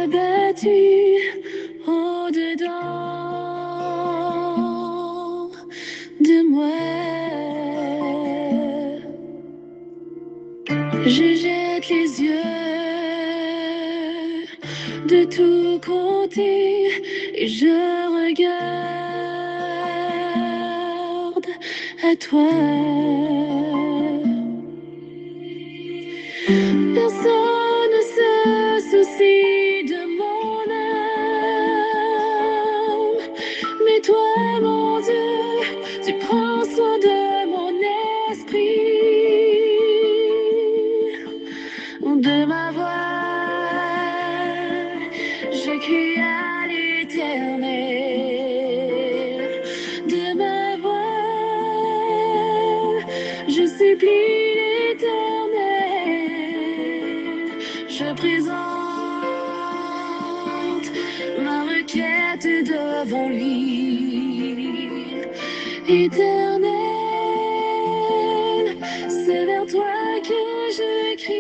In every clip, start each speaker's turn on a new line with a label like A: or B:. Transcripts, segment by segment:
A: battu au-dedans de moi. Je jette les yeux de tous côtés et je regarde à toi. Personne ne se soucie de mon âme, mais toi, mon Dieu, tu prends soin de mon esprit, de ma voix. Je crie à l'Éternel, de ma voix. Je supplie l'Éternel, je présente ma requête devant lui. Éternel, c'est vers toi que je crie.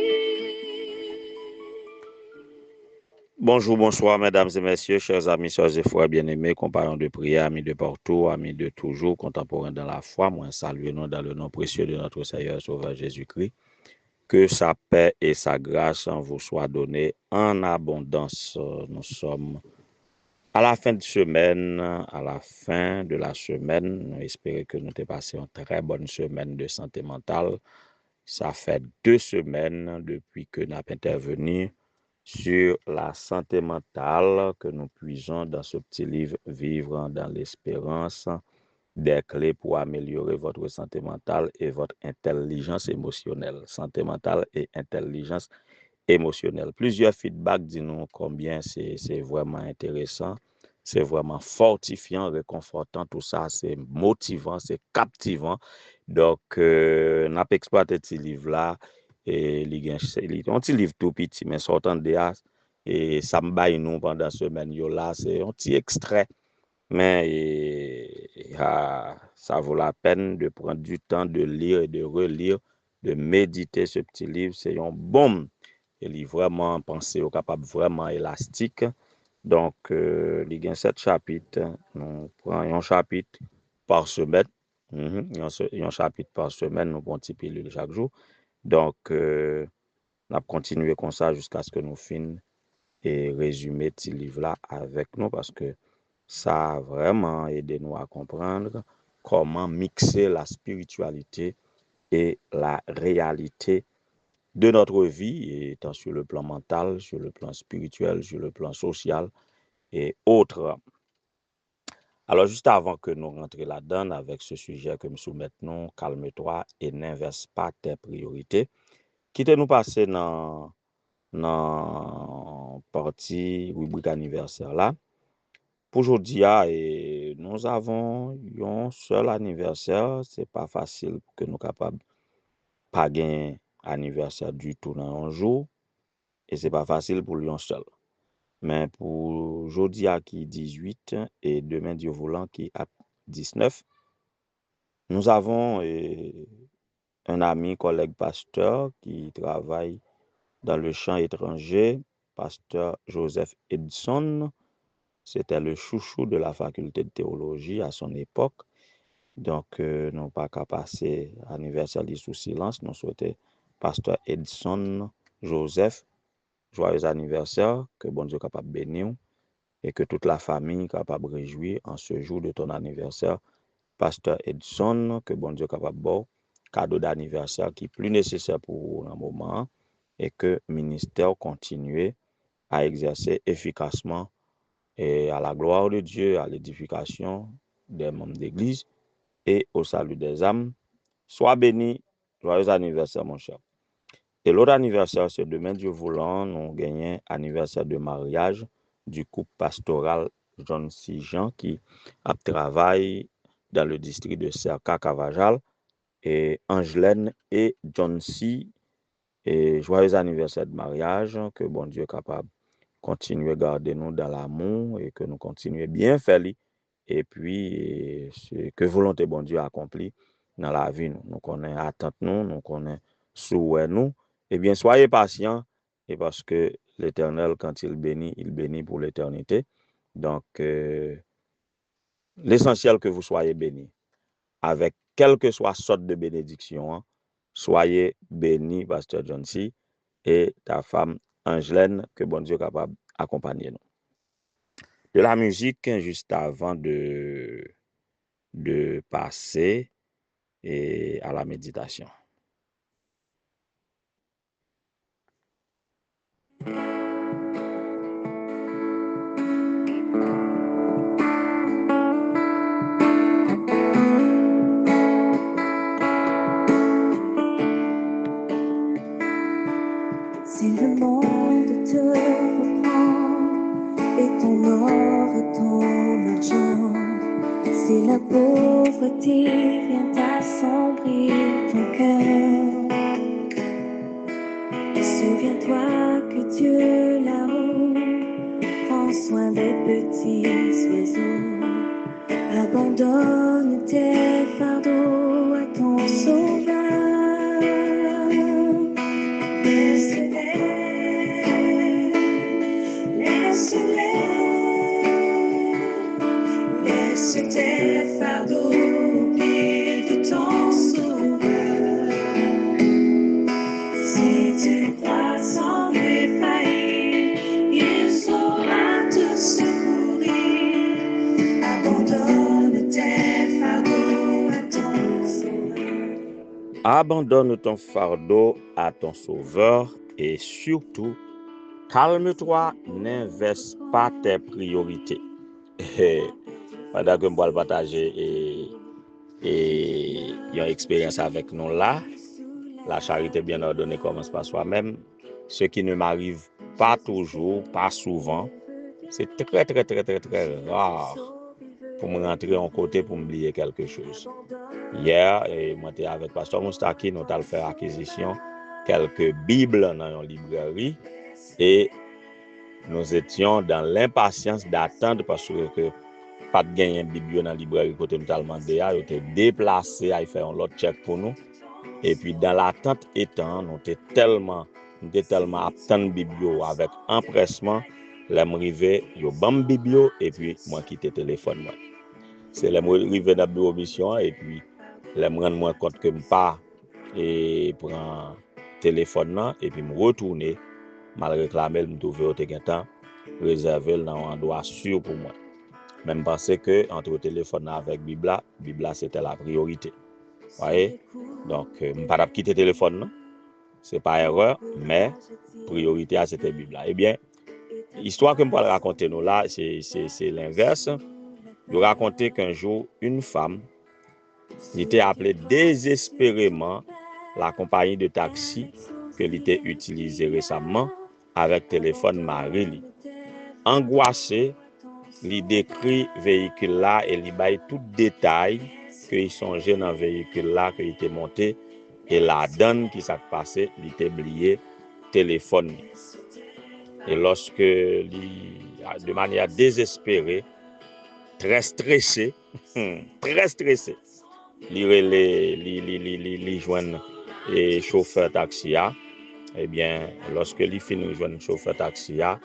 B: Bonjour, bonsoir, mesdames et messieurs, chers amis, sœurs et frères bien-aimés, compagnons de prière, amis de partout, amis de toujours, contemporains dans la foi. Moi, saluons dans le nom précieux de notre Seigneur Sauveur Jésus-Christ. Que sa paix et sa grâce vous soient données en abondance. Nous sommes à la fin de semaine, à la fin de la semaine. Nous espérons que nous avons passé une très bonne semaine de santé mentale. Ça fait 2 semaines depuis que nous avons intervenu sur la santé mentale que nous puisons dans ce petit livre Vivre dans l'espérance, des clés pour améliorer votre santé mentale et votre intelligence émotionnelle. Santé mentale et intelligence émotionnelle. Plusieurs feedbacks disent-nous combien c'est vraiment intéressant, c'est vraiment fortifiant, réconfortant, tout ça, c'est motivant, c'est captivant. Donc, nous avons exploité ce livre-là. Et un petit livre tout petit, mais sortant de là, et ça me baille nous pendant ce semaine là, c'est un petit extrait, mais ça vaut la peine de prendre du temps de lire et de relire, de méditer ce petit livre. C'est un bon, il est vraiment pensé au capable vraiment élastique. Donc, il y a 7 chapitres, nous prenons un chapitre par semaine. Un chapitre par semaine, nous prenons un petit pilule chaque jour. Donc, on a continué comme ça jusqu'à ce que nous finissions et résumer ce livre-là avec nous parce que ça a vraiment aidé nous à comprendre comment mixer la spiritualité et la réalité de notre vie, étant sur le plan mental, sur le plan spirituel, sur le plan social et autres. Alors, juste avant que nous rentrions là-dedans avec ce sujet que nous soumettons, calme-toi et n'inverse pas tes priorités. Quittez-nous passer dans partie rubrique anniversaire là. Pour aujourd'hui, nous avons un seul anniversaire. C'est pas facile que nous capables pas gagner anniversaire du tout dans un jour. Et c'est pas facile pour lui un seul. Mais pour aujourd'hui qui 18 et demain Dieu voulant qui a 19, nous avons un ami, collègue pasteur qui travaille dans le champ étranger, pasteur Joseph Edson. C'était le chouchou de la faculté de théologie à son époque. Donc, nous n'avons pas qu'à passer anniversaire sous silence. Nous souhaitons pasteur Edson Joseph, joyeux anniversaire, que bon Dieu capable bénir et que toute la famille capable réjouir en ce jour de ton anniversaire. Pasteur Edson, que bon Dieu capable bon cadeau d'anniversaire qui est plus nécessaire pour un moment et que le ministère continue à exercer efficacement et à la gloire de Dieu, à l'édification des membres d'Église et au salut des âmes. Sois béni, joyeux anniversaire mon cher. Et l'autre anniversaire, c'est demain Dieu voulant, nous gagnons anniversaire de mariage du couple pastoral John C. Jean qui a travaillé dans le district de Serka Cavajal et Angelaine et John C. Et joyeux anniversaire de mariage, que bon Dieu est capable de continuer à garder nous dans l'amour et que nous continuons bien faire. Et puis, que volonté bon Dieu accomplit dans la vie. Nous connaissons attente nous connaissons souhait nous. Eh bien, soyez patients et parce que l'Éternel, quand il bénit pour l'éternité. Donc, l'essentiel que vous soyez bénis. Avec quelle que soit sorte de bénédiction, hein, soyez bénis, Pasteur John C. et ta femme Angelaine, que bon Dieu est capable d'accompagner nous. De la musique, juste avant de passer à la méditation.
A: Si le monde te reprend et ton or et ton argent, si la pauvreté vient assombrir ton cœur, souviens-toi que Dieu là-haut prend soin des petits oiseaux. Abandonne tes fardeaux à ton sauveur. Laisse tes fardeaux au pied de ton sauveur. Si tu crois sans défaillir, il saura te secourir. Abandonne tes fardeaux à ton sauveur.
B: Abandonne ton fardeau à ton sauveur et surtout, calme-toi, n'inverse pas tes priorités. Pendant que je vais partager une expérience avec nous là, la charité bien ordonnée commence par soi-même. Ce qui ne m'arrive pas toujours, pas souvent, c'est très, très, très, très, très rare pour me rentrer en côté pour m'oublier quelque chose. Hier, moi j'étais avec Pasteur Moustaki, nous avons fait acquisition quelques Bibles dans une librairie et nous étions dans l'impatience d'attendre parce que pas de gagner une Bible dans la librairie côté nous avons demandé, ils étaient déplacés à faire un autre check pour nous. Et puis dans l'attente étant, nous étions tellement attendre Bible avec empressement, les m'rivé yo bam Bible et puis moi quitter téléphone moi. C'est les m'rivé dans bureau mission et puis les me rendre moi compte que m'pas et prend téléphone là et puis me retourner mal réclamer me trouver au temps réservé dans un endroit sûr pour moi. Même penser que entre téléphone avec Bible c'était la priorité. Voyez? Donc m'pas quitter téléphone non. C'est pas erreur mais priorité à cette Bible là. Eh bien, l'histoire que je vais raconter nous là, c'est l'inverse. Je raconter qu'un jour, une femme était appelée désespérément la compagnie de taxi que l'était utilisée récemment avec téléphone Marie. Angoissée, il décrit véhicule là et il baille tout détail que il songeait dans véhicule là que il était monté et la donne qui s'est passé, il était oublié téléphone. Et lorsque, de manière désespérée, très stressé, il joint et chauffeur taxi. Eh bien, lorsque il finit joindre chauffeur taxi, il a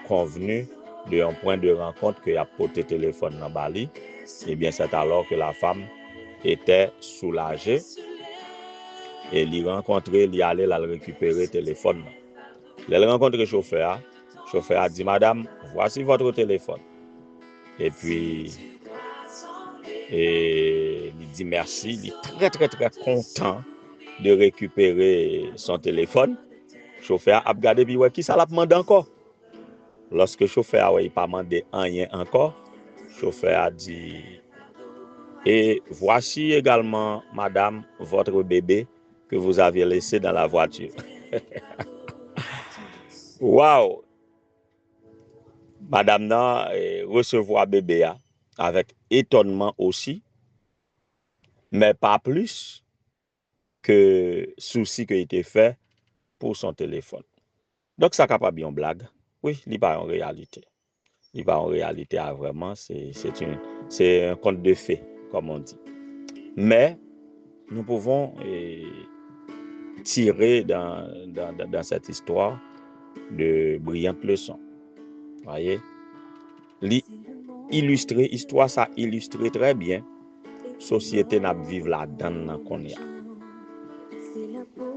B: convenu d'un point de rencontre qu'il a porté téléphone dans Bali. Eh bien, c'est alors que la femme était soulagée et il rencontrait, il allait la récupérer téléphone. Il rencontre le chauffeur a dit, madame, voici votre téléphone. Et puis, il dit merci, il est très, très, très content de récupérer son téléphone. Le chauffeur a regardé, puis qui ça l'a demandé encore? Lorsque le chauffeur n'a pas demandé rien encore, le chauffeur a dit, et voici également, madame, votre bébé que vous aviez laissé dans la voiture. Waouh! Madame nan recevoir bébé avec étonnement aussi, mais pas plus que souci qui a été fait pour son téléphone. Donc ça capable bien blague. Oui, il pas en réalité. Il pas en réalité vraiment, c'est un conte de fées comme on dit. Mais nous pouvons tirer dans cette histoire de brillantes leçons. Voyez? Histoire ça illustre très bien société n'a vivre là-dedans qu'on y a.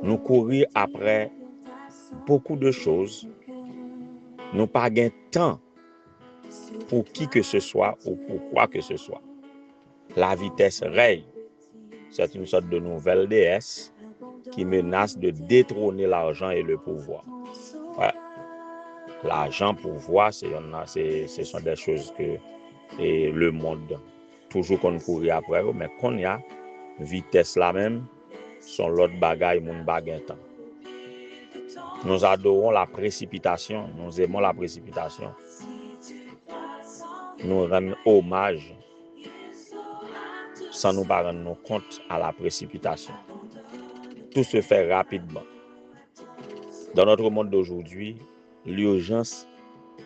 B: Nous courir après beaucoup de choses, nous pas gain temps pour qui que ce soit ou pour quoi que ce soit. La vitesse règne. C'est une sorte de nouvelle déesse qui menace de détrôner l'argent et le pouvoir. Ouais. L'argent, pouvoir, ce sont des choses que le monde, toujours qu'on courir après, mais qu'on y a, vitesse la même, sont l'autre bagaille, mon bagaille temps. Nous adorons la précipitation, nous aimons la précipitation. Nous rendons hommage sans nous pas rendre compte à la précipitation. Tout se fait rapidement. Dans notre monde d'aujourd'hui, l'urgence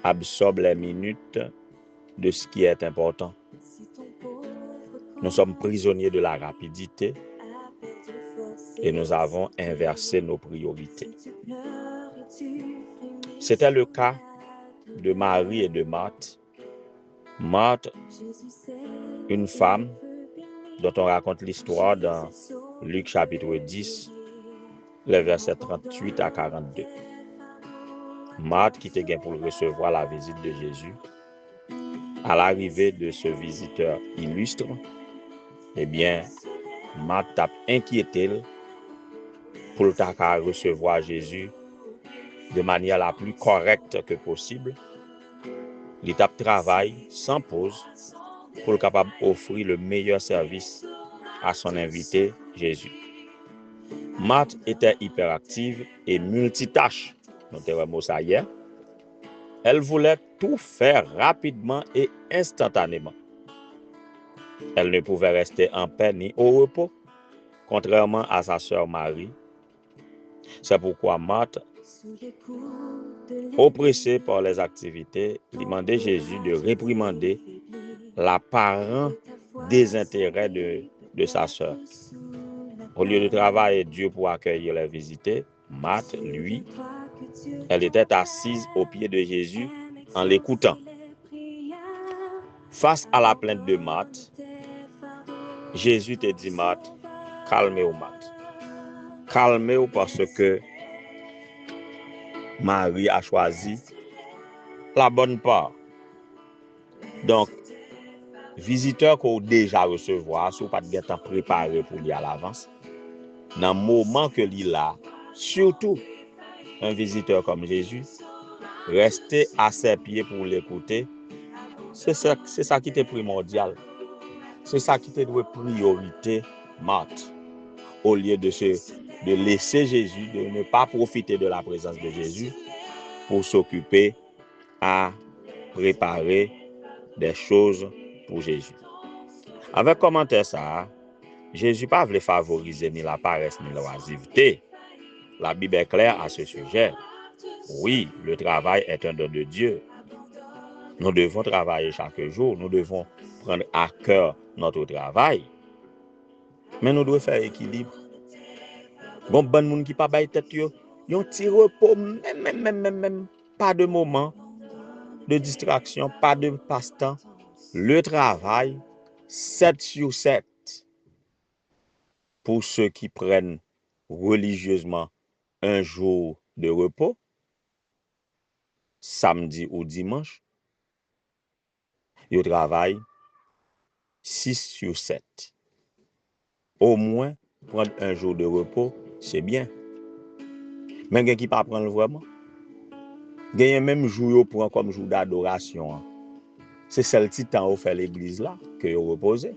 B: absorbe les minutes de ce qui est important. Nous sommes prisonniers de la rapidité et nous avons inversé nos priorités. C'était le cas de Marie et de Marthe. Marthe, une femme dont on raconte l'histoire dans Luc chapitre 10, les versets 38 à 42. Marthe qui était gain pour recevoir la visite de Jésus. À l'arrivée de ce visiteur illustre, eh bien, Marthe t'a inquiété pour recevoir Jésus de manière la plus correcte que possible. L'étape travail sans pause pour être capable d'offrir le meilleur service à son invité Jésus. Marthe était hyperactive et multitâche. Notez le mot ça hier. Elle voulait tout faire rapidement et instantanément. Elle ne pouvait rester en paix ni au repos, contrairement à sa sœur Marie. C'est pourquoi Marthe, oppressée par les activités, demandait Jésus de réprimander l'apparent désintérêt de sa sœur. Au lieu de travailler Dieu pour accueillir les visités, Marthe, lui, elle était assise aux pieds de Jésus en l'écoutant. Face à la plainte de Marthe, Jésus te dit, Marthe, calmez-vous, Marthe. Calmez-vous parce que Marie a choisi la bonne part. Donc, visiteur qu'on déjà recevoir, si vous pas de temps préparé pour lui à l'avance, dans le moment que l'il a, surtout un visiteur comme Jésus, rester à ses pieds pour l'écouter, c'est ça qui était primordial. C'est ça qui était de priorité, Marthe. Au lieu de laisser Jésus, de ne pas profiter de la présence de Jésus pour s'occuper à préparer des choses pour Jésus. Avec commentaire ça, Jésus pas voulait favoriser ni la paresse ni l'oisiveté. La Bible est claire à ce sujet. Oui, le travail est un don de Dieu. Nous devons travailler chaque jour. Nous devons prendre à cœur notre travail. Mais nous devons faire équilibre. Bon, monde qui pas bail tête yo, yon petit repos, même pas de moment de distraction, pas de passe-temps. Le travail 7 sur 7 pour ceux qui prennent religieusement un jour de repos, samedi ou dimanche, ils travaillent 6 sur 7. Au moins, prendre un jour de repos, c'est bien. Mais quelqu'un qui ne peut pas prendre vraiment, il y a même jour pour comme jour d'adoration. C'est celle qui temps où fait l'église là que vous reposez.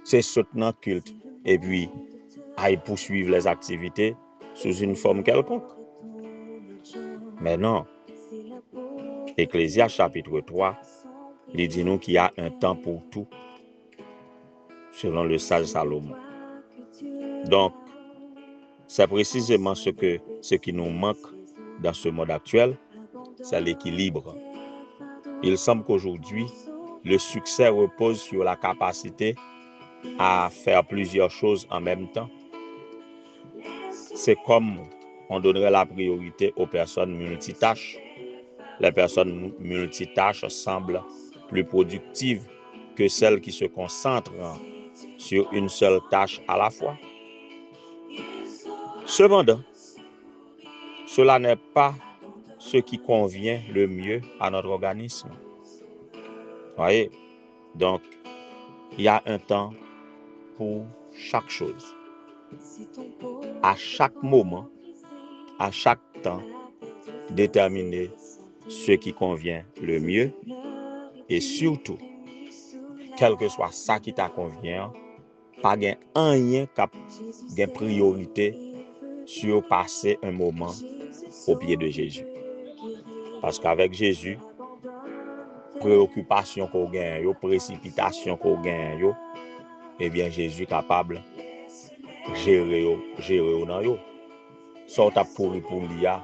B: C'est soutenant culte et puis à poursuivre les activités sous une forme quelconque. Mais non. Ecclésiaste chapitre 3, il dit nous qu'il y a un temps pour tout, selon le sage Salomon. Donc, c'est précisément ce qui nous manque dans ce monde actuel, c'est l'équilibre. Il semble qu'aujourd'hui, le succès repose sur la capacité à faire plusieurs choses en même temps. C'est comme on donnerait la priorité aux personnes multitâches. Les personnes multitâches semblent plus productives que celles qui se concentrent sur une seule tâche à la fois. Cependant, cela n'est pas ce qui convient le mieux à notre organisme. Voyez? Donc, il y a un temps pour chaque chose. À chaque moment, à chaque temps, déterminer ce qui convient le mieux et surtout, quel que soit ça qui t'a convient, pas gain rien qui gain priorité sur passer un moment au pied de Jésus. Parce qu'avec Jésus, préoccupation qu'on gagne, précipitation qu'on gagne, eh bien Jésus est capable de gérer dans yo. Ça t'a pourri pour l'IA,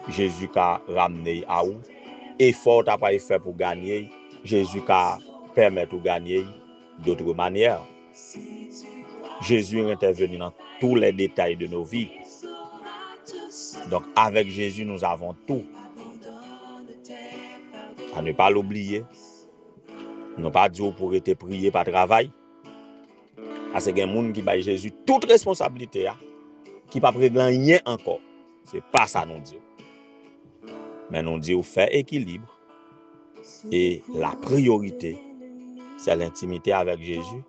B: Jésus a ramené à où, effort t'as pas fait pour gagner, Jésus a permis de gagner d'autres manières. Jésus est intervenu dans tous les détails de nos vies. Donc avec Jésus, nous avons tout. À ne pas l'oublier. Ne pas dire pour être prié par travail. Parce qu'il y a des gens qui baillent Jésus toute responsabilité, qui ne pas régler rien encore. Ce n'est pas ça nous dit. Mais nous dit faire équilibre. Et la priorité, c'est l'intimité avec Jésus.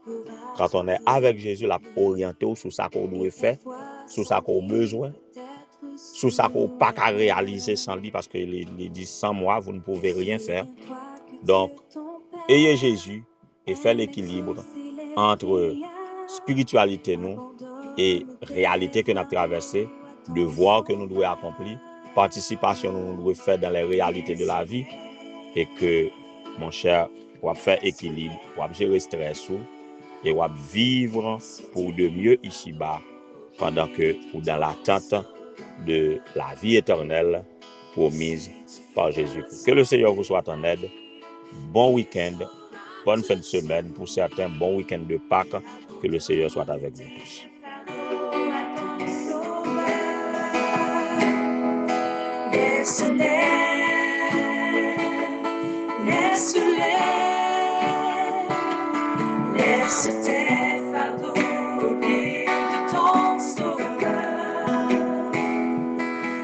B: Quand on est avec Jésus, la orienté sur ça qu'on doit faire, sur ça qu'on a besoin, sur ça qu'on n'a pas qu'à réaliser sans lui, parce qu'il dit sans moi, vous ne pouvez rien faire. Donc, ayez Jésus et faire l'équilibre entre spiritualité nous et réalité que nous avons traversée, devoir que nous devons accomplir, participation que nous devons faire dans les réalités de la vie, et que, mon cher, on va faire équilibre, on va gérer stress et on va vivre pour de mieux ici-bas, pendant que ou dans l'attente de la vie éternelle promise par Jésus-Christ. Que le Seigneur vous soit en aide. Bon week-end, bonne fin de semaine. Pour certains, bon week-end de Pâques. Que le Seigneur soit avec vous tous.
A: Laisse tes fardeaux au pied de ton sauveur.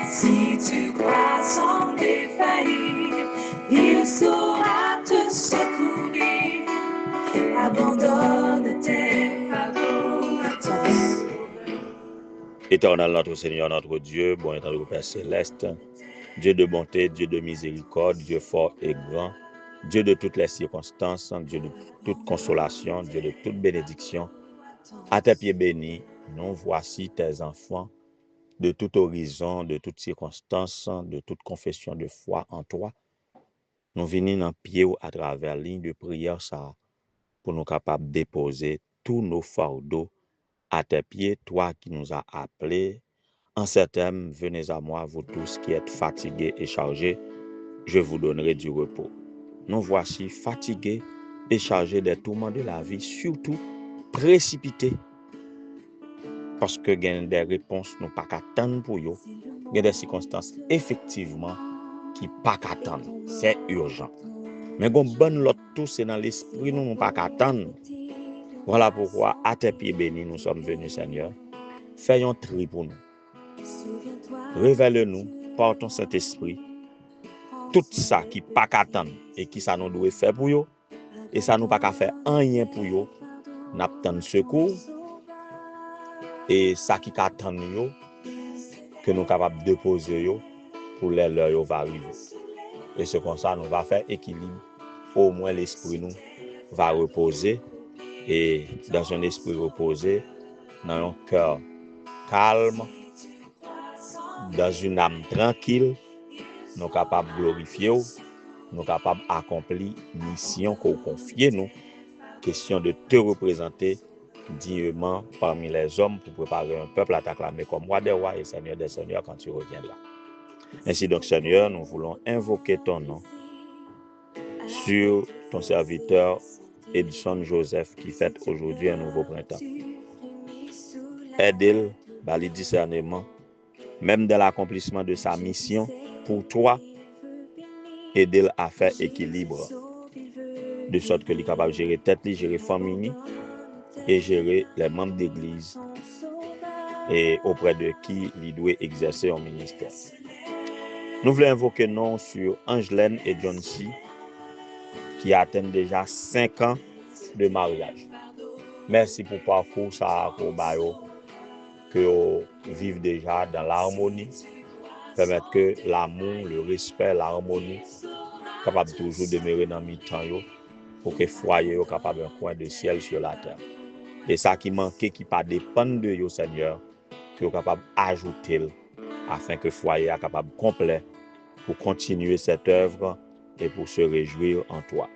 A: Si tu crois sans défaillir, il saura te secourir. Abandonne tes fardeaux à ton sauveur.
B: Éternel notre Seigneur, notre Dieu, bon étant le Père céleste, Dieu de bonté, Dieu de miséricorde, Dieu fort et grand, Dieu de toutes les circonstances, Dieu de toute consolation, Dieu de toute bénédiction, à tes pieds bénis, nous voici tes enfants, de tout horizon, de toute circonstance, de toute confession de foi en toi. Nous venons dans pied à travers la ligne de prière ça, pour nous capables de déposer tous nos fardeaux à tes pieds, toi qui nous as appelés. En ces termes, venez à moi, vous tous qui êtes fatigués et chargés, je vous donnerai du repos. Nous voici fatigués et chargés des tourments de la vie, surtout précipités. Parce que il y a des réponses nous pas qu'attendre pour eux. Il y a des circonstances effectivement qui pas qu'attendre. C'est urgent. Mais bon l'autre tout c'est dans l'esprit nous pas qu'attendre. Voilà pourquoi à tes pieds bénis nous sommes venus Seigneur. Fais un tri pour nous. Révèle-nous par ton Saint-Esprit tout ça qui pas qu'attendre et qui ça nous doit faire pour eux et ça nous pas qu'à faire rien pour eux. N'attend secours et ça qui qu'attend nous que nous capables de poser pour les leur va arriver. Et c'est comme ça nous va faire équilibre. Au moins l'esprit nous va reposer et dans un esprit reposé, dans un cœur calme, dans une âme tranquille, nous sommes capables de glorifier, nous sommes capables d'accomplir la mission qu'on confie nous. Question de te représenter dignement parmi les hommes pour préparer un peuple à t'acclamer comme roi des rois et seigneur des seigneurs quand tu reviendras. Ainsi donc, Seigneur, nous voulons invoquer ton nom sur ton serviteur Edson Joseph qui fête aujourd'hui un nouveau printemps. Aide-le, bali discernement même dans l'accomplissement de sa mission, pour toi, aider à faire équilibre, de sorte que il est capable de gérer tête, gérer famille et gérer les membres d'église et auprès de qui il doit exercer un ministère. Nous voulons invoquer nom sur Angelaine et John C, qui atteignent déjà 5 ans de mariage. Merci pour le parcours ça que vous vivez déjà dans l'harmonie, permettre que l'amour, le respect, l'harmonie capable toujours demeurer dans le temps pour que le foyer soit capable un coin de ciel sur la terre. Et ça qui manque, qui pas dépendre de vous, Seigneur, que vous capable d'ajouter afin que le foyer soit capable complet pour continuer cette œuvre et pour se réjouir en toi.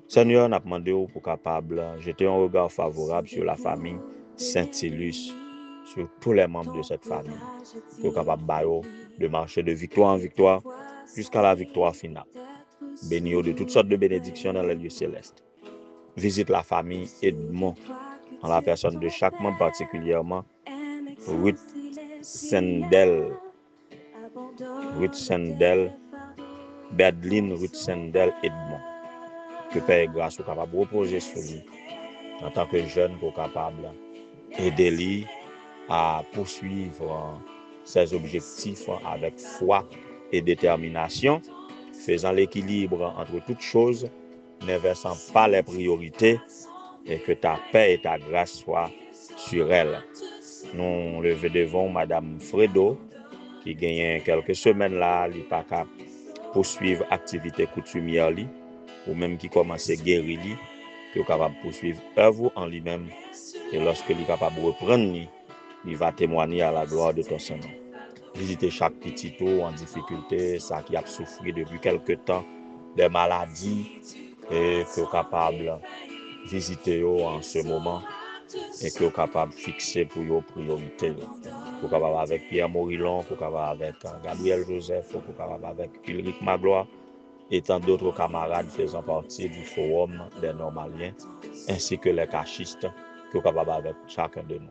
B: Seigneur, nous demandé pour capable jeter un regard favorable sur la famille Saint-Ilus, sur tous les membres de cette famille, pour capable de marcher de victoire en victoire jusqu'à la victoire finale. Bénis de toutes sortes de bénédictions dans les lieux célestes. Visite la famille Edmond en la personne de chaque membre, particulièrement Ruth Sendel, Bedlin Ruth Sendel Edmond. Que Père et grâce soit capable de reposer sur lui en tant que jeune pour capable aider lui à poursuivre ses objectifs avec foi et détermination, faisant l'équilibre entre toutes choses, n'inversant pas les priorités, et que ta paix et ta grâce soient sur elle. Nous levons devant Madame Fredo, qui gagne quelques semaines là, il n'est pas capable de poursuivre l'activité coutumière, ou même qui commence à guérir, qui est capable de poursuivre l'œuvre en lui-même, et lorsque il est capable de reprendre, il va témoigner à la gloire de ton Seigneur. Visiter chaque petit tour en difficulté, ça qui a souffert depuis quelque temps, des maladies, et qui est capable de visiter en ce moment, et qui est capable de fixer pour vos priorités. Qui est capable avec Pierre Morillon, qui est capable avec Gabriel Joseph, qui est capable avec Ulrich Magloire, et tant d'autres camarades faisant partie du forum des Normaliens, ainsi que les cachistes, qui sont capables avec chacun de nous.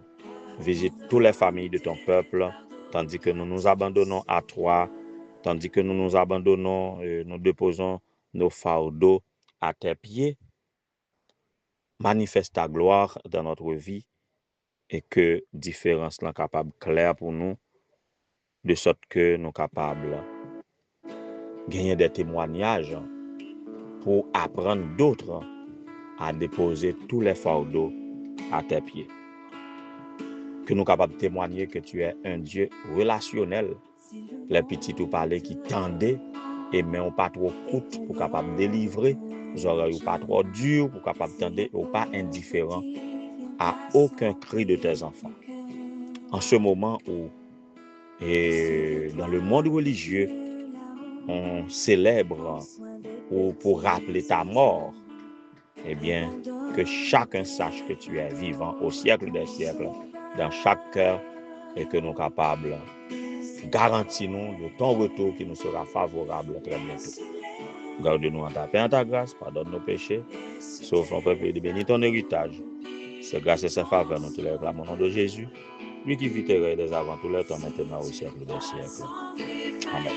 B: Visite toutes les familles de ton peuple, tandis que nous nous abandonnons à toi, tandis que nous nous abandonnons, nous déposons nos fardeaux à tes pieds. Manifeste ta gloire dans notre vie et que différence soit capable claire pour nous, de sorte que nous sommes capables de gagner des témoignages pour apprendre d'autres à déposer tous les fardeaux à tes pieds. Que nous sommes capables de témoigner que tu es un Dieu relationnel. Les petits tout parler qui tendaient et mais on pas trop coûte pour capable délivrer, les oreilles pas trop dures pour capable tendre ou pas indifférent à aucun cri de tes enfants. En ce moment où dans le monde religieux on célèbre pour rappeler ta mort, eh bien, que chacun sache que tu es vivant au siècle des siècles, dans chaque cœur, et que nous sommes capables, garantis-nous de ton retour qui nous sera favorable très bientôt. Garde-nous en ta paix, en ta grâce, pardonne nos péchés, sauve ton peuple et bénis ton héritage. C'est grâce à sa faveur, nous te le réclamons au nom de Jésus, lui qui vit et des avant tout le temps, maintenant au siècle des siècles. Amen.